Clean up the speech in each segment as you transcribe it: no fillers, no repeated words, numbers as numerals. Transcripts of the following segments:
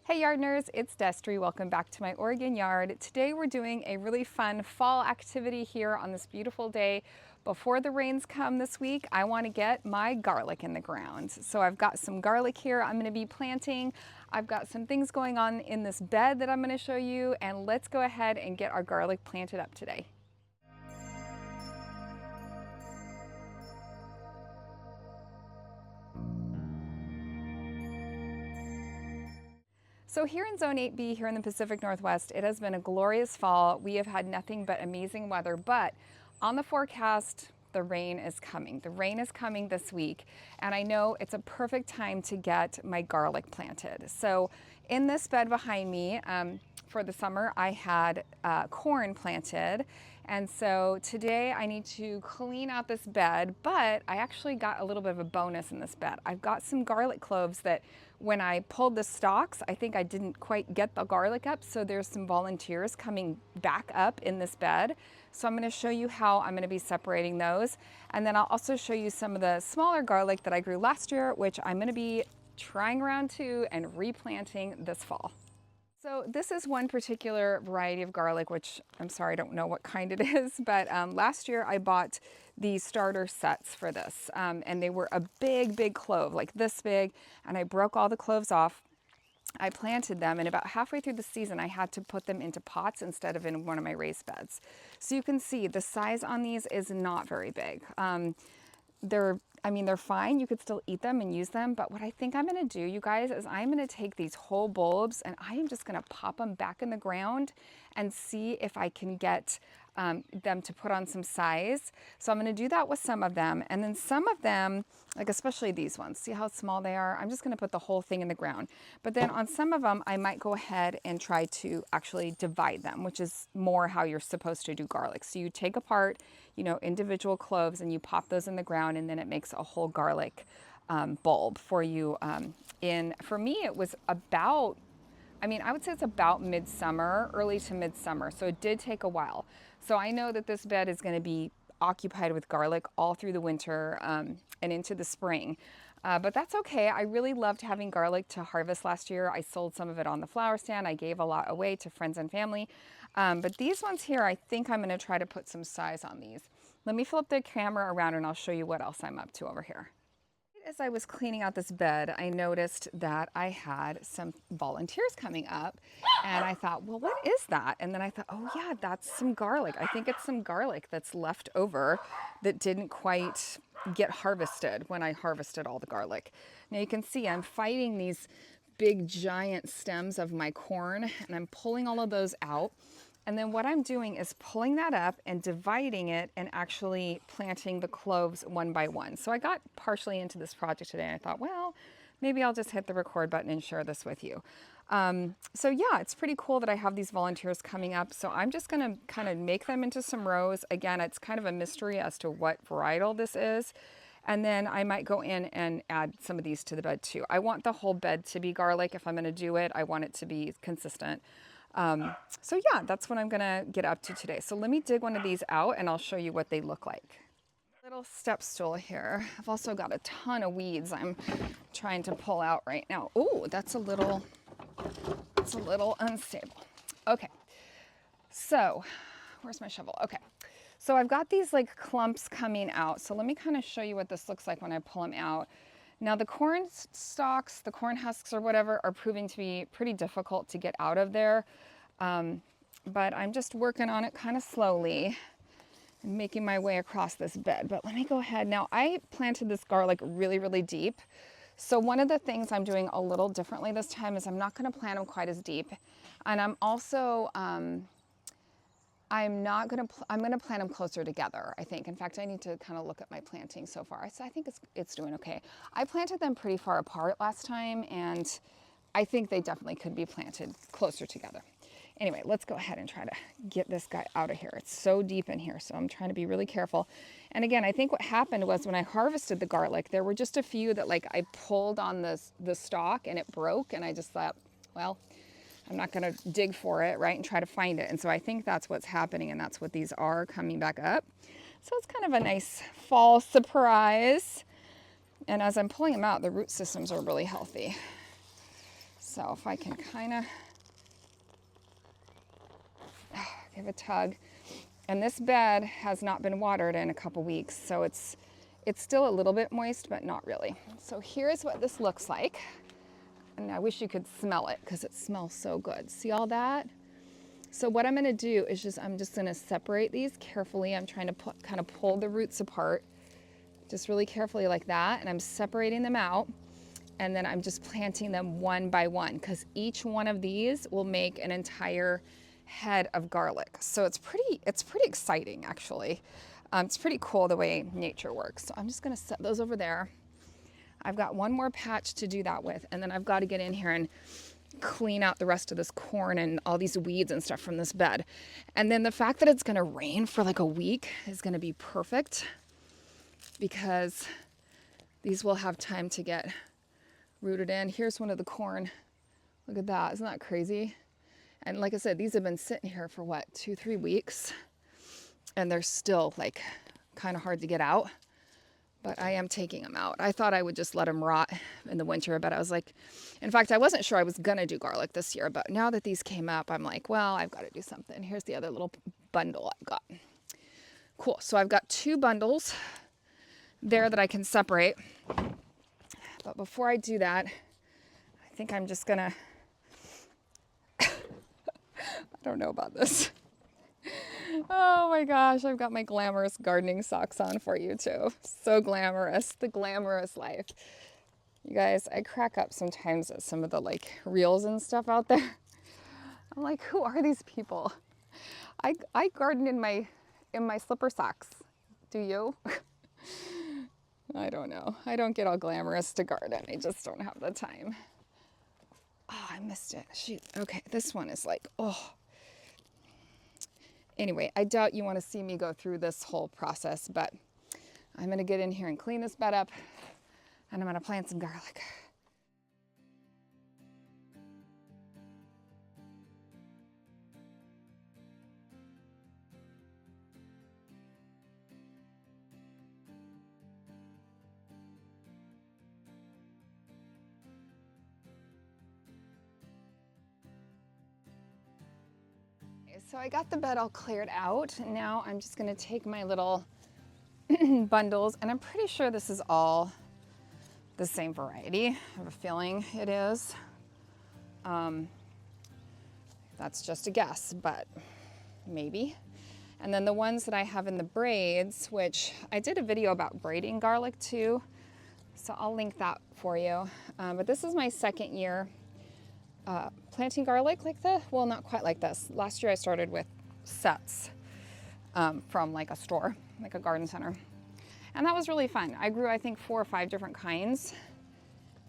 Hey Yardners, it's Destry. Welcome back to my Oregon yard. Today we're doing a really fun fall activity here on this beautiful day. Before the rains come this week, I want to get my garlic in the ground. So I've got some garlic here I'm going to be planting. I've got some things going on in this bed that I'm going to show you, and let's go ahead and get our garlic planted up today. So here in Zone 8B, here in the Pacific Northwest, it has been a glorious fall. We have had nothing but amazing weather, but on the forecast, the rain is coming. The rain is coming this week, and I know it's a perfect time to get my garlic planted. So in this bed behind me, for the summer, I had corn planted. And so today I need to clean out this bed, but I actually got a little bit of a bonus in this bed. I've got some garlic cloves that when I pulled the stalks, I think I didn't quite get the garlic up. So there's some volunteers coming back up in this bed. So I'm going to show you how I'm going to be separating those. And then I'll also show you some of the smaller garlic that I grew last year, which I'm going to be trying around to and replanting this fall. So this is one particular variety of garlic, which I'm sorry, I don't know what kind it is, but last year I bought the starter sets for this, and they were a big clove, like this big, and I broke all the cloves off. I planted them, and about halfway through the season, I had to put them into pots instead of in one of my raised beds. So you can see the size on these is not very big. They're fine. You could still eat them and use them. But what I think I'm going to do, you guys, is I'm going to take these whole bulbs and I am just going to pop them back in the ground and see if I can get them to put on some size. So I'm going to do that with some of them. And then some of them, like especially these ones, see how small they are? I'm just going to put the whole thing in the ground. But then on some of them, I might go ahead and try to actually divide them, which is more how you're supposed to do garlic. So you take apart, individual cloves and you pop those in the ground, and then it makes a whole garlic bulb for you. For me, it was about, I would say it's about midsummer, early to midsummer. So it did take a while. So I know that this bed is going to be occupied with garlic all through the winter and into the spring. But that's okay. I really loved having garlic to harvest last year. I sold some of it on the flower stand. I gave a lot away to friends and family. But these ones here, I think I'm going to try to put some size on these. Let me flip the camera around and I'll show you what else I'm up to over here. As I was cleaning out this bed, I noticed that I had some volunteers coming up, and I thought, well, what is that? And then I thought, oh yeah, that's some garlic. I think it's some garlic that's left over that didn't quite get harvested when I harvested all the garlic. Now you can see I'm fighting these big giant stems of my corn, and I'm pulling all of those out. And then what I'm doing is pulling that up and dividing it and actually planting the cloves one by one. So I got partially into this project today and I thought, well, maybe I'll just hit the record button and share this with you. So yeah, it's pretty cool that I have these volunteers coming up. So I'm just gonna kind of make them into some rows. Again, it's kind of a mystery as to what varietal this is. And then I might go in and add some of these to the bed too. I want the whole bed to be garlic if I'm gonna do it. I want it to be consistent. So yeah, that's what I'm gonna get up to today. So let me dig one of these out and I'll show you what they look like. Little step stool here. I've also got a ton of weeds I'm trying to pull out right now. Oh, that's a little unstable. Okay, so where's my shovel? Okay, so I've got these like clumps coming out. So let me kind of show you what this looks like when I pull them out. Now the corn stalks, the corn husks or whatever are proving to be pretty difficult to get out of there. But I'm just working on it kind of slowly and making my way across this bed. But let me go ahead. Now I planted this garlic really deep. So one of the things I'm doing a little differently this time is I'm not going to plant them quite as deep. And I'm also, I'm going to plant them closer together, I think. In fact, I need to kind of look at my planting so far. So I think it's doing okay. I planted them pretty far apart last time, and I think they definitely could be planted closer together. Anyway, let's go ahead and try to get this guy out of here. It's so deep in here, so I'm trying to be really careful. And again, I think what happened was when I harvested the garlic, there were just a few that like I pulled on the stalk and it broke, and I just thought, well, I'm not going to dig for it, right, and try to find it. And so I think that's what's happening, and that's what these are coming back up. So it's kind of a nice fall surprise. And as I'm pulling them out, the root systems are really healthy. So if I can kind of give a tug. And this bed has not been watered in a couple weeks, so it's still a little bit moist, but not really. So here's what this looks like. And I wish you could smell it because it smells so good. See all that? So what I'm gonna do is I'm just gonna separate these carefully. I'm trying to kind of pull the roots apart, just really carefully like that. And I'm separating them out. And then I'm just planting them one by one because each one of these will make an entire head of garlic. So it's pretty exciting actually. It's pretty cool the way nature works. So I'm just gonna set those over there. I've got one more patch to do that with, and then I've got to get in here and clean out the rest of this corn and all these weeds and stuff from this bed. And then the fact that it's gonna rain for like a week is gonna be perfect because these will have time to get rooted in. Here's one of the corn. Look at that, isn't that crazy? And like I said, these have been sitting here for what, 2-3 weeks? And they're still like kind of hard to get out, but I am taking them out. I thought I would just let them rot in the winter, but I was like, in fact, I wasn't sure I was gonna do garlic this year, but now that these came up, I'm like, well, I've got to do something. Here's the other little bundle I've got. Cool, so I've got 2 bundles there that I can separate. But before I do that, I think I'm just gonna, I don't know about this. Oh my gosh, I've got my glamorous gardening socks on for you too. So glamorous, the glamorous life. You guys, I crack up sometimes at some of the like reels and stuff out there. I'm like, who are these people? I garden in my slipper socks. Do you? I don't know. I don't get all glamorous to garden. I just don't have the time. Oh, I missed it. Shoot. Okay, this one is like, oh. Anyway, I doubt you want to see me go through this whole process, but I'm going to get in here and clean this bed up, and I'm going to plant some garlic. So I got the bed all cleared out. Now I'm just gonna take my little bundles, and I'm pretty sure this is all the same variety. I have a feeling it is. That's just a guess, but maybe. And then the ones that I have in the braids, which I did a video about braiding garlic too, so I'll link that for you. But this is my second year planting garlic like this. Well, not quite like this. Last year I started with sets from like a store, like a garden center. And that was really fun. I grew, I think, 4 or 5 different kinds.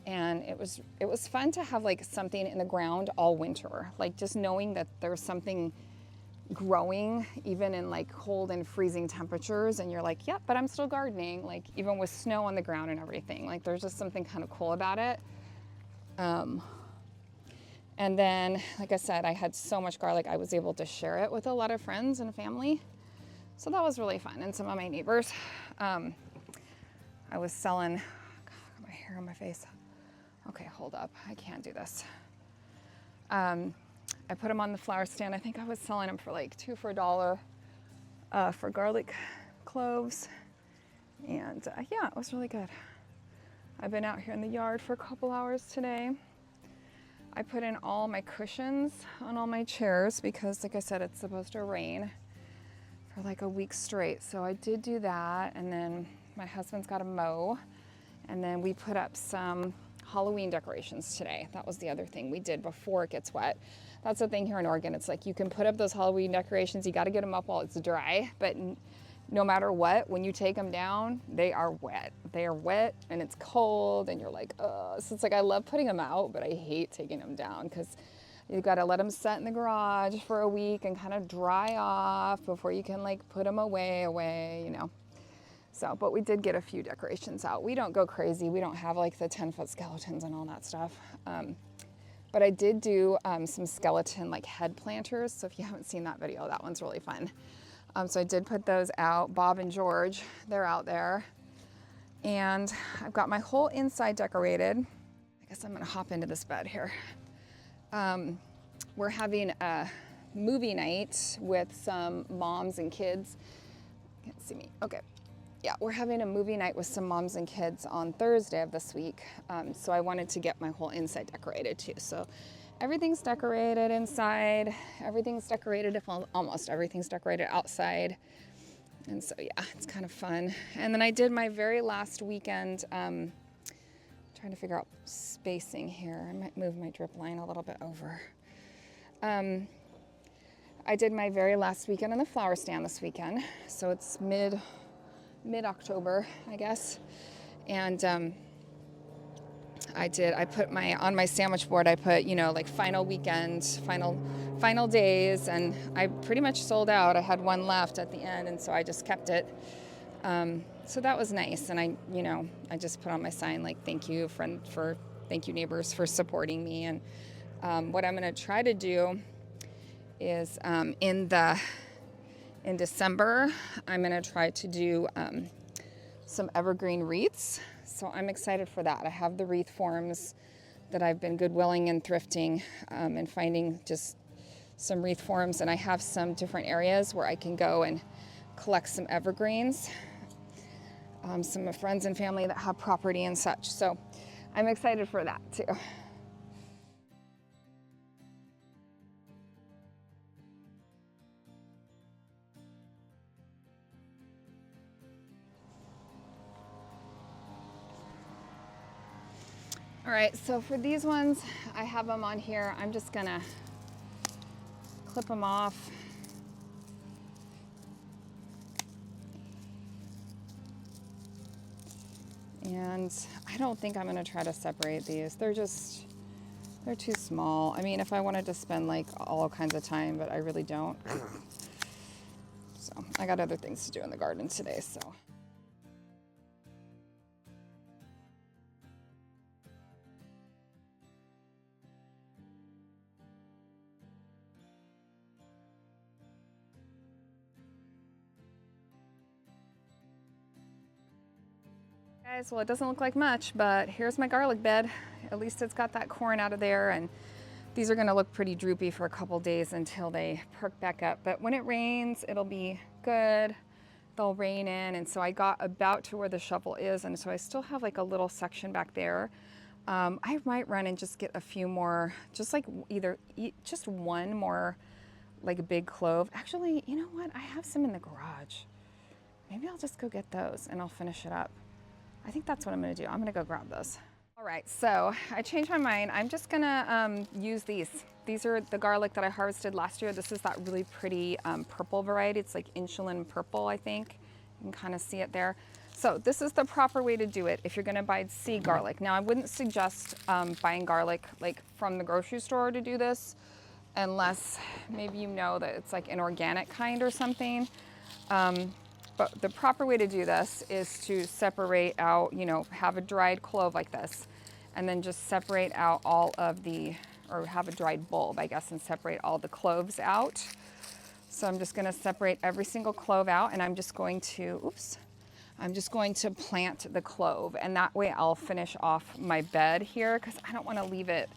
And it was fun to have like something in the ground all winter. Like just knowing that there's something growing even in like cold and freezing temperatures, and you're like, yep, but I'm still gardening, like even with snow on the ground and everything. Like there's just something kind of cool about it. And then, like I said, I had so much garlic, I was able to share it with a lot of friends and family. So that was really fun. And some of my neighbors, I was selling, God, I got my hair on my face. Okay, hold up, I can't do this. I put them on the flower stand. I think I was selling them for like 2 for $1 for garlic cloves. And yeah, it was really good. I've been out here in the yard for a couple hours today. I put in all my cushions on all my chairs because, like I said, it's supposed to rain for like a week straight. So I did do that, and then my husband's got a mow, and then we put up some Halloween decorations today. That was the other thing we did before it gets wet. That's the thing here in Oregon. It's like you can put up those Halloween decorations, you got to get them up while it's dry, but no matter what, when you take them down, they are wet. They are wet and it's cold and you're like, oh. So it's like I love putting them out, but I hate taking them down because you've got to let them set in the garage for a week and kind of dry off before you can like put them away, you know. So, but we did get a few decorations out. We don't go crazy. We don't have like the 10-foot skeletons and all that stuff. But I did do some skeleton like head planters. So if you haven't seen that video, that one's really fun. So I did put those out. Bob and George, they're out there. And I've got my whole inside decorated. I guess I'm gonna hop into this bed here. we're having a movie night with some moms and kids. Can't see me. Okay. Yeah, we're having a movie night with some moms and kids on Thursday of this week. So I wanted to get my whole inside decorated too. So everything's decorated inside. Everything's decorated, almost everything's decorated outside. And so yeah, it's kind of fun. And then I did my very last weekend, trying to figure out spacing here. I might move my drip line a little bit over. I did my very last weekend in the flower stand this weekend. So it's mid-October, I guess. And I put on my sandwich board, I put, like final weekend, final days, and I pretty much sold out. I had one left at the end, and so I just kept it. So that was nice. And I just put on my sign, like, thank you neighbors for supporting me. And what I'm going to try to do is in December, I'm going to try to do some evergreen wreaths. So I'm excited for that. I have the wreath forms that I've been Goodwilling and thrifting and finding just some wreath forms. And I have some different areas where I can go and collect some evergreens. Some friends and family that have property and such. So I'm excited for that too. All right, so for these ones, I have them on here. I'm just gonna clip them off. And I don't think I'm gonna try to separate these. They're too small. I mean, if I wanted to spend like all kinds of time, but I really don't. So I got other things to do in the garden today, so. Guys, well, it doesn't look like much, but here's my garlic bed. At least it's got that corn out of there, and these are gonna look pretty droopy for a couple days until they perk back up. But when it rains, it'll be good. They'll rain in, and so I got about to where the shovel is, and so I still have like a little section back there. I might run and just get a few more, just like just one more like a big clove. Actually, you know what? I have some in the garage. Maybe I'll just go get those and I'll finish it up. I think that's what I'm gonna do. I'm gonna go grab those. All right, so I changed my mind. I'm just gonna use these. These are the garlic that I harvested last year. This is that really pretty purple variety. It's like insulin purple, I think. You can kind of see it there. So this is the proper way to do it if you're gonna buy seed garlic. Now, I wouldn't suggest buying garlic like from the grocery store to do this, unless maybe you know that it's like an organic kind or something. But the proper way to do this is to separate out, have a dried clove like this, and then just separate out all of or have a dried bulb, I guess, and separate all the cloves out. So I'm just gonna separate every single clove out, and I'm just going to plant the clove, and that way I'll finish off my bed here, because I don't wanna leave it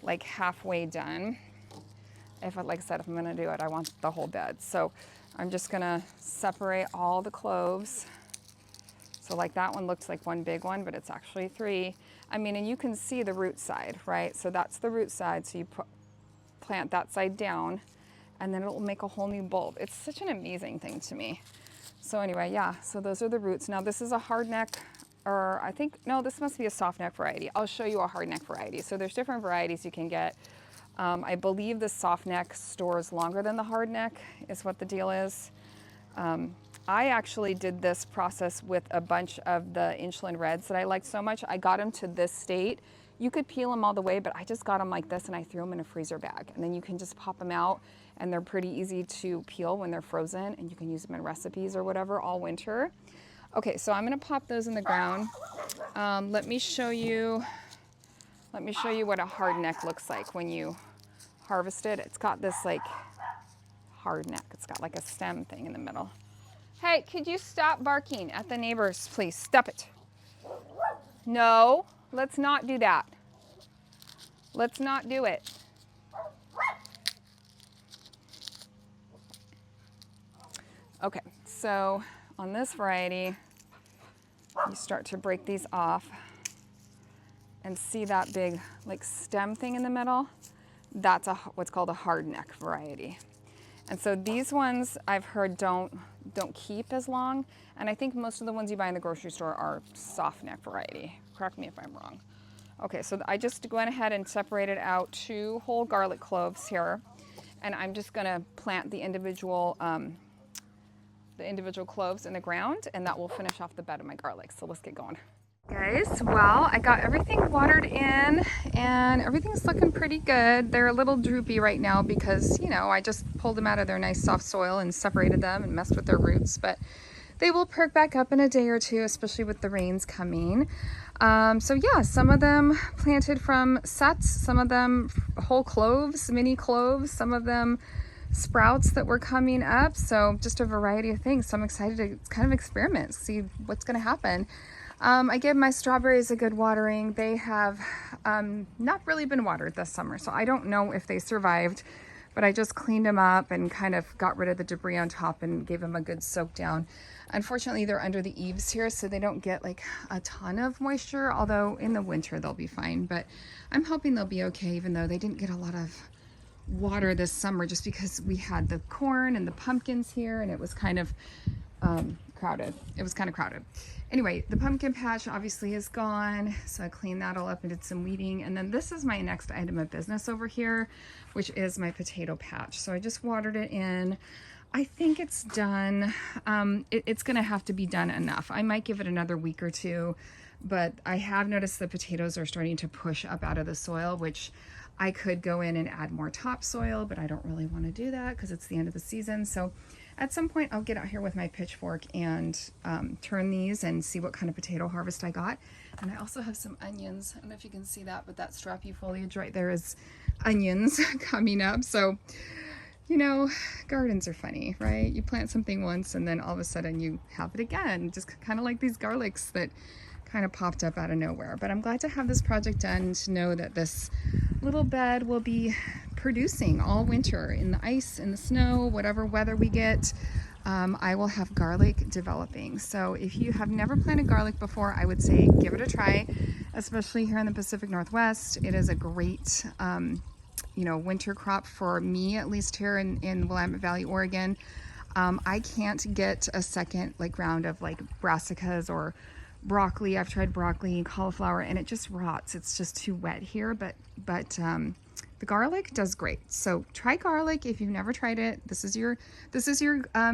like halfway done. Like I said, if I'm gonna do it, I want the whole bed. So I'm just gonna separate all the cloves. So like that one looks like one big one, but it's actually three. I mean, and you can see the root side, right? So that's the root side. So you plant that side down, and then it will make a whole new bulb. It's such an amazing thing to me. So anyway, yeah, so those are the roots. Now this is a hard neck, or no, this must be a soft neck variety. I'll show you a hard neck variety. So there's different varieties you can get. I believe the soft neck stores longer than the hard neck is what the deal is. I actually did this process with a bunch of the insulin reds that I liked so much. I got them to this state. You could peel them all the way, but I just got them like this and I threw them in a freezer bag. And then you can just pop them out, and they're pretty easy to peel when they're frozen, and you can use them in recipes or whatever all winter. Okay, so I'm gonna pop those in the ground. Let me show you what a hard neck looks like when you harvest it. It's got this like hard neck. It's got like a stem thing in the middle. Hey, could you stop barking at the neighbors, please? Stop it. No, let's not do that. Let's not do it. Okay, so on this variety, you start to break these off and see that big like stem thing in the middle. That's what's called a hard neck variety. And so these ones I've heard don't keep as long. And I think most of the ones you buy in the grocery store are soft neck variety. Correct me if I'm wrong. Okay, so I just went ahead and separated out 2 whole garlic cloves here. And I'm just gonna plant the individual cloves in the ground, and that will finish off the bed of my garlic. So let's get going. Guys, well, I got everything watered in and everything's looking pretty good. They're a little droopy right now because, you know, I just pulled them out of their nice soft soil and separated them and messed with their roots, but they will perk back up in a day or two, especially with the rains coming. So yeah, some of them planted from sets, some of them whole cloves, mini cloves, some of them sprouts that were coming up. So just a variety of things. So I'm excited to kind of experiment, see what's going to happen. I give my strawberries a good watering. They have not really been watered this summer, so I don't know if they survived, but I just cleaned them up and kind of got rid of the debris on top and gave them a good soak down. Unfortunately, they're under the eaves here, so they don't get like a ton of moisture, although in the winter they'll be fine. But I'm hoping they'll be okay, even though they didn't get a lot of water this summer just because we had the corn and the pumpkins here and it was kind of crowded. It was kind of crowded. Anyway, the pumpkin patch obviously is gone, so I cleaned that all up and did some weeding. And then this is my next item of business over here, which is my potato patch. So I just watered it in. I think it's done. It's gonna have to be done enough. I might give it another week or two, but I have noticed the potatoes are starting to push up out of the soil, which I could go in and add more topsoil, but I don't really want to do that because it's the end of the season. So at some point I'll get out here with my pitchfork and turn these and see what kind of potato harvest I got. And I also have some onions. I don't know if you can see that, but that strappy foliage right there is onions coming up. So, you know, gardens are funny, right? You plant something once and then all of a sudden you have it again, just kind of like these garlics that kind of popped up out of nowhere. But I'm glad to have this project done, to know that this little bed will be producing all winter in the ice, in the snow, whatever weather we get. I will have garlic developing. So if you have never planted garlic before, I would say give it a try, especially here in the Pacific Northwest. It is a great you know, winter crop for me, at least here in Willamette Valley, Oregon. I can't get a second like round of like brassicas or broccoli. I've tried broccoli and cauliflower and it just rots. It's just too wet here, but the garlic does great. So try garlic if you've never tried it. This is your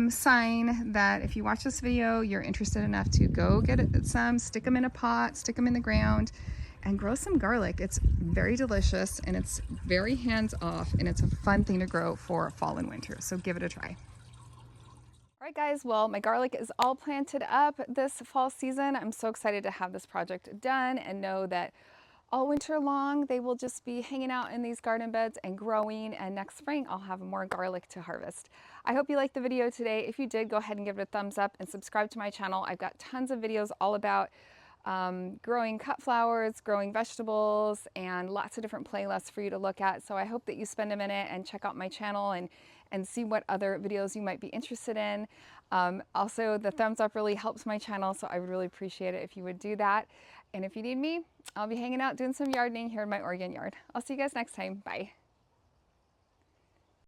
sign that if you watch this video, you're interested enough to go get some, stick them in a pot, stick them in the ground, and grow some garlic. It's very delicious and it's very hands off and it's a fun thing to grow for fall and winter. So give it a try. All right guys, well, my garlic is all planted up this fall season. I'm so excited to have this project done and know that all winter long they will just be hanging out in these garden beds and growing, and next spring I'll have more garlic to harvest. I hope you liked the video today. If you did, go ahead and give it a thumbs up and subscribe to my channel. I've got tons of videos all about growing cut flowers, growing vegetables, and lots of different playlists for you to look at. So I hope that you spend a minute and check out my channel and see what other videos you might be interested in. Also, the thumbs up really helps my channel, so I would really appreciate it if you would do that. And if you need me, I'll be hanging out doing some gardening here in my Oregon yard. I'll see you guys next time. Bye.